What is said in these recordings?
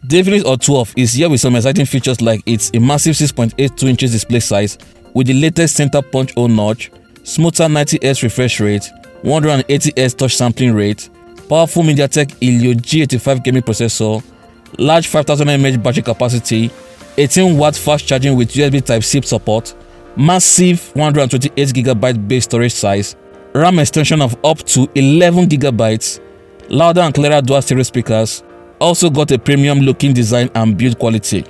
The Infinix Hot 12 is here with some exciting features like its immersive 6.82 inches display size with the latest center punch hole notch, smoother 90Hz refresh rate, 180Hz touch sampling rate, powerful MediaTek Helio G85 gaming processor, large 5000 mAh battery capacity, 18W fast charging with USB Type-C support, massive 128GB base storage size, RAM extension of up to 11GB, louder and clearer dual stereo speakers, also got a premium looking design and build quality.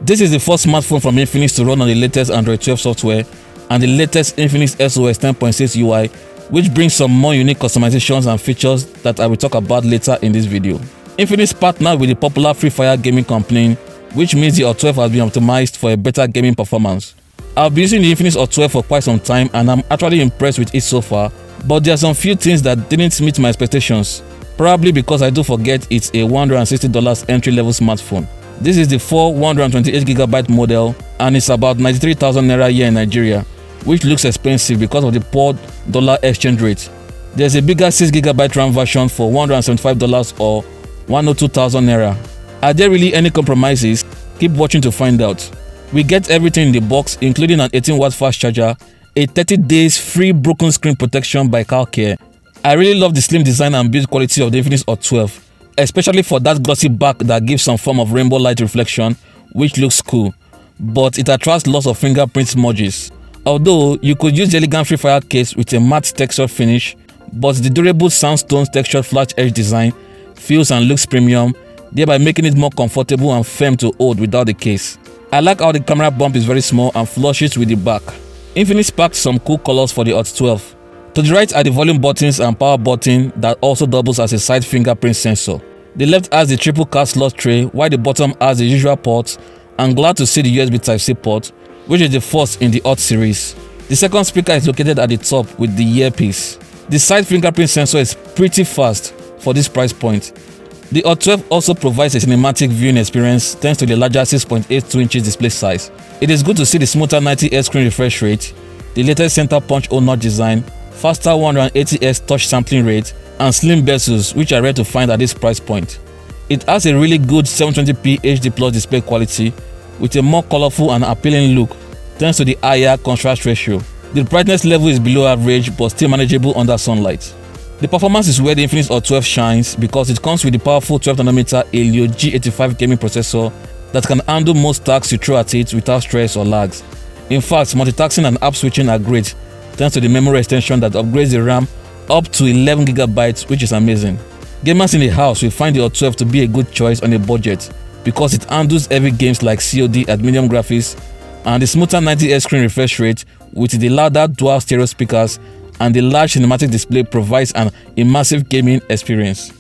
This is the first smartphone from Infinix to run on the latest Android 12 software and the latest Infinix XOS 10.6 UI, which brings some more unique customizations and features that I will talk about later in this video. Infinix partnered with the popular Free Fire gaming company, which means the Hot 12 has been optimized for a better gaming performance. I've been using the Infinix Hot 12 for quite some time and I'm actually impressed with it so far, but there are some few things that didn't meet my expectations, probably because I do forget it's a $160 entry-level smartphone. This is the full 128GB model and it's about 93,000 naira here in Nigeria, which looks expensive because of the poor dollar exchange rate. There's a bigger 6GB RAM version for $175 or 102,000 naira. Are there really any compromises? Keep watching to find out. We get everything in the box, including an 18W fast charger, a 30 days free broken screen protection by CalCare. I really love the slim design and build quality of the Infinix Hot 12, especially for that glossy back that gives some form of rainbow light reflection, which looks cool, but it attracts lots of fingerprint smudges. Although you could use the elegant Free Fire case with a matte textured finish, but the durable sandstone textured flat edge design feels and looks premium, thereby making it more comfortable and firm to hold without the case. I like how the camera bump is very small and flushes with the back. Infinix packed some cool colors for the Hot 12. To the right are the volume buttons and power button that also doubles as a side fingerprint sensor. The left has the triple card slot tray while the bottom has the usual ports. I'm glad to see the USB Type-C port, which is the first in the Hot series. The second speaker is located at the top with the earpiece. The side fingerprint sensor is pretty fast for this price point. The Hot 12 also provides a cinematic viewing experience thanks to the larger 6.82 inches display size. It is good to see the smoother 90Hz screen refresh rate, the latest center punch hole notch design, faster 180Hz touch sampling rate, and slim bezels, which are rare to find at this price point. It has a really good 720p HD Plus display quality with a more colorful and appealing look thanks to the higher contrast ratio. The brightness level is below average but still manageable under sunlight. The performance is where the Infinix Hot 12 shines because it comes with the powerful 12nm Helio G85 gaming processor that can handle most tasks you throw at it without stress or lags. In fact, multitasking and app switching are great thanks to the memory extension that upgrades the RAM up to 11GB, which is amazing. Gamers in the house will find the Hot 12 to be a good choice on a budget because it handles heavy games like COD at medium graphics, and the smoother 90Hz screen refresh rate with the louder dual stereo speakers and the large cinematic display provides an immersive gaming experience.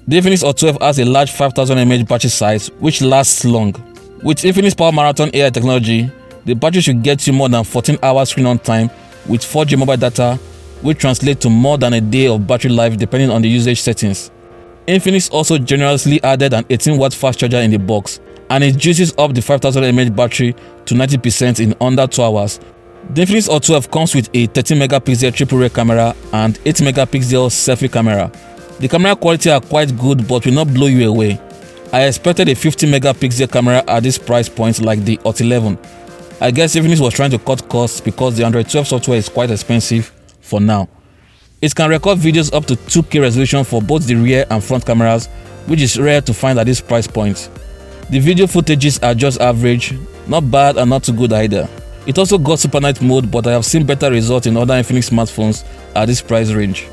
The Infinix Hot 12 has a large 5000 mAh battery size which lasts long. With Infinix Power Marathon AI technology, the battery should get you more than 14 hours screen on time with 4G mobile data, which translates to more than a day of battery life depending on the usage settings. Infinix also generously added an 18W fast charger in the box, and it juices up the 5000 mAh battery to 90% in under 2 hours. The Infinix Hot 12 comes with a 13MP triple rear camera and 8MP selfie camera. The camera quality are quite good but will not blow you away. I expected a 50MP camera at this price point like the Hot 11. I guess Infinix was trying to cut costs because the Android 12 software is quite expensive for now. It can record videos up to 2K resolution for both the rear and front cameras, which is rare to find at this price point. The video footages are just average, not bad and not too good either. It also got Super Night mode, but I have seen better results in other Infinix smartphones at this price range.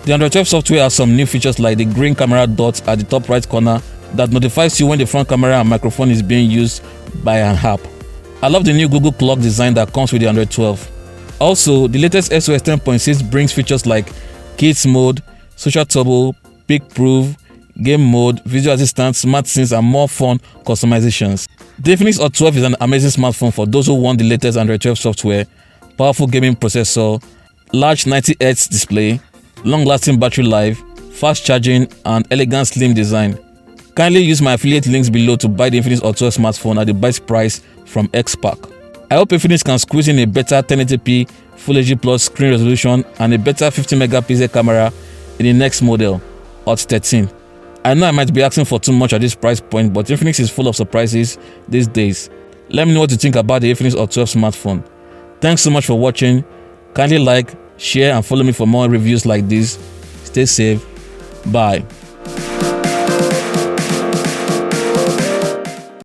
The Android 12 software has some new features like the green camera dot at the top right corner that notifies you when the front camera and microphone is being used by an app. I love the new Google clock design that comes with the Android 12. Also, the latest XOS 10.6 brings features like Kids mode, Social Turbo, Peak Proof, Game mode, Visual Assistant, Smart Scenes, and more fun customizations. The Infinix Hot 12 is an amazing smartphone for those who want the latest Android 12 software, powerful gaming processor, large 90Hz display, long-lasting battery life, fast charging, and elegant slim design. Kindly use my affiliate links below to buy the Infinix Hot 12 smartphone at the best price from Xpac. I hope Infinix can squeeze in a better 1080p Full HD Plus screen resolution and a better 50MP camera in the next model, Hot 13. I know I might be asking for too much at this price point, but Infinix is full of surprises these days. Let me know what you think about the Infinix Hot 12 smartphone. Thanks so much for watching. Kindly like, share and follow me for more reviews like this. Stay safe. Bye.